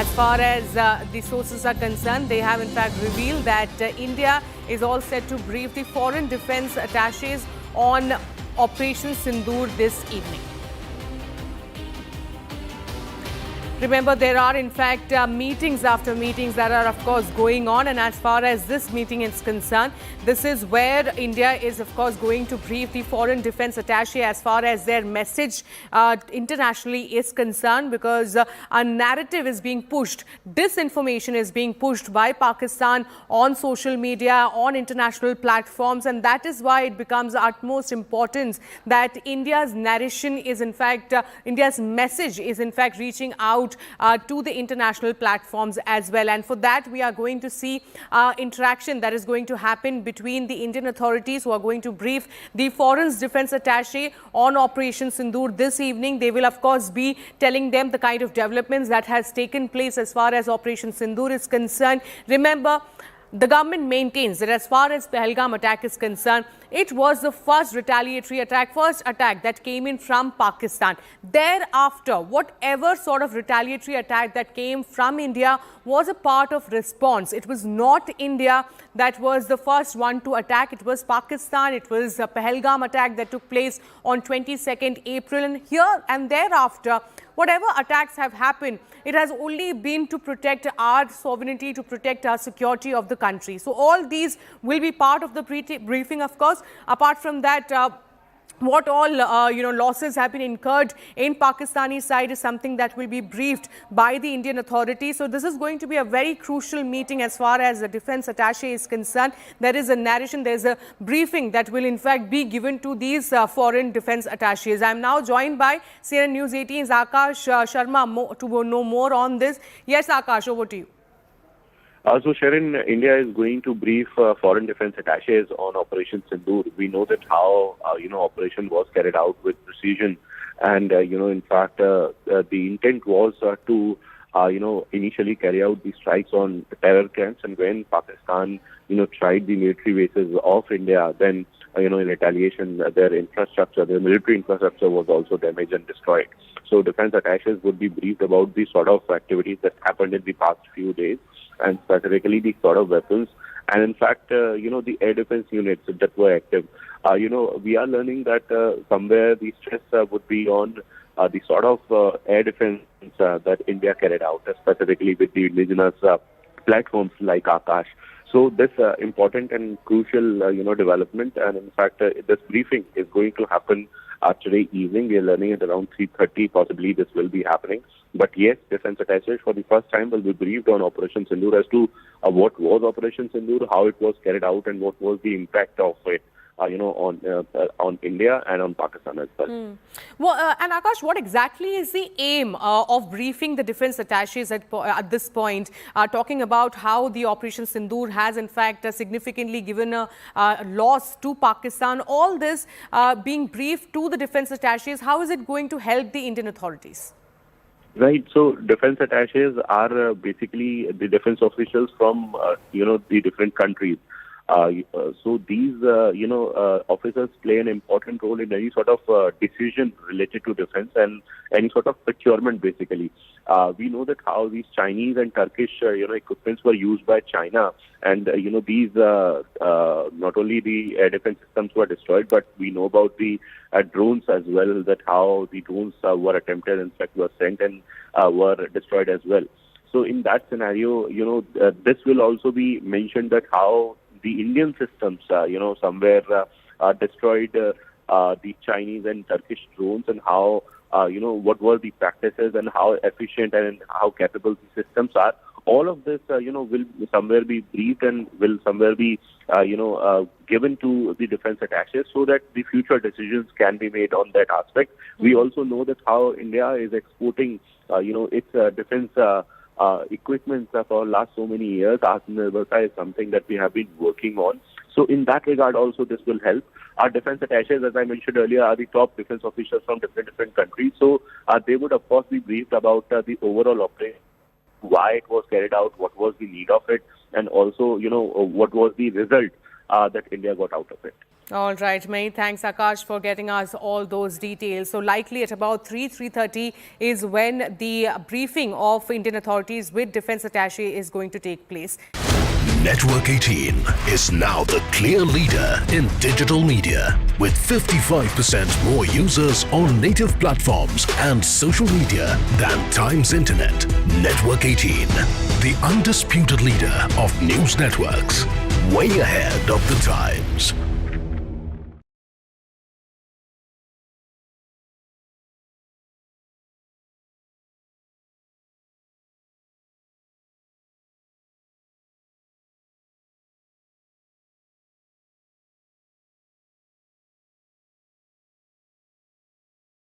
As far as the sources are concerned, they have in fact revealed that India is all set to brief the foreign defense attaches on Operation Sindur this evening. Remember, there are in fact meetings after meetings that are of course going on, and as far as this meeting is concerned, this is where India is of course going to brief the foreign defense attaché as far as their message internationally is concerned, because a narrative is being pushed, disinformation is being pushed by Pakistan on social media, on international platforms, and that is why it becomes utmost importance that India's narration is in fact, India's message is in fact reaching out to the international platforms as well. And for that, we are going to see interaction that is going to happen between the Indian authorities who are going to brief the foreign defense attaché on Operation Sindur this evening. They will, of course, be telling them the kind of developments that has taken place as far as Operation Sindur is concerned. Remember, the government maintains that as far as Pahalgam attack is concerned, it was the first retaliatory attack, first attack that came in from Pakistan. Thereafter, whatever sort of retaliatory attack that came from India was a part of response. It was not India that was the first one to attack. It was Pakistan. It was a Pahalgam attack that took place on 22nd April. And here and thereafter, whatever attacks have happened, it has only been to protect our sovereignty, to protect our security of the country. So all these will be part of the briefing, of course. Apart from that, what all losses have been incurred in Pakistani side is something that will be briefed by the Indian authorities. So this is going to be a very crucial meeting as far as the defense attaché is concerned. There is a narration, there is a briefing that will in fact be given to these foreign defense attachés. I am now joined by CNN News 18's Akash Sharma to know more on this. Yes, Akash, over to you. So, Sharon, India is going to brief foreign defense attaches on Operation Sindur. We know that how, operation was carried out with precision. And, in fact, the intent was to, initially carry out the strikes on terror camps. And when Pakistan, tried the military bases of India, then, in retaliation, their infrastructure, their military infrastructure was also damaged and destroyed. So defense attaches would be briefed about the sort of activities that happened in the past few days, and specifically the sort of weapons. And in fact, the air defense units that were active. We are learning that somewhere the stress would be on the sort of air defense that India carried out, specifically with the indigenous platforms like Akash. So this important and crucial, development, and in fact, this briefing is going to happen today evening. We are learning at around 3:30. Possibly this will be happening. But yes, defense attaches for the first time will be briefed on Operation Sindur as to what was Operation Sindur, how it was carried out, and what was the impact of it, on India and on Pakistan as well. Well, and Akash, what exactly is the aim of briefing the defense attaches at this point, talking about how the Operation Sindur has in fact significantly given a loss to Pakistan? All this being briefed to the defense attaches, how is it going to help the Indian authorities? Right. So defense attaches are basically the defense officials from, the different countries. So these, officers play an important role in any sort of decision related to defense and any sort of procurement, basically. We know that how these Chinese and Turkish, equipments were used by China. And, these, not only the air defense systems were destroyed, but we know about the drones as well, that how the drones were attempted, in fact, were sent and were destroyed as well. So in that scenario, this will also be mentioned that how the Indian systems, somewhere destroyed the Chinese and Turkish drones, and how, what were the practices and how efficient and how capable the systems are. All of this, will somewhere be briefed and will somewhere be, given to the defense attaches so that the future decisions can be made on that aspect. We also know that how India is exporting, its defense equipment for last so many years. Atmanirbharta is something that we have been working on. So in that regard also this will help. Our defense attaches, as I mentioned earlier, are the top defense officials from different countries. So they would of course be briefed about the overall operation, why it was carried out, what was the need of it, and also, what was the result that India got out of it. All right, many thanks, Akash, for getting us all those details. So likely at about 3:30 is when the briefing of Indian authorities with Defence Attaché is going to take place. Network 18 is now the clear leader in digital media with 55% more users on native platforms and social media than Times Internet. Network 18, the undisputed leader of news networks, way ahead of the times.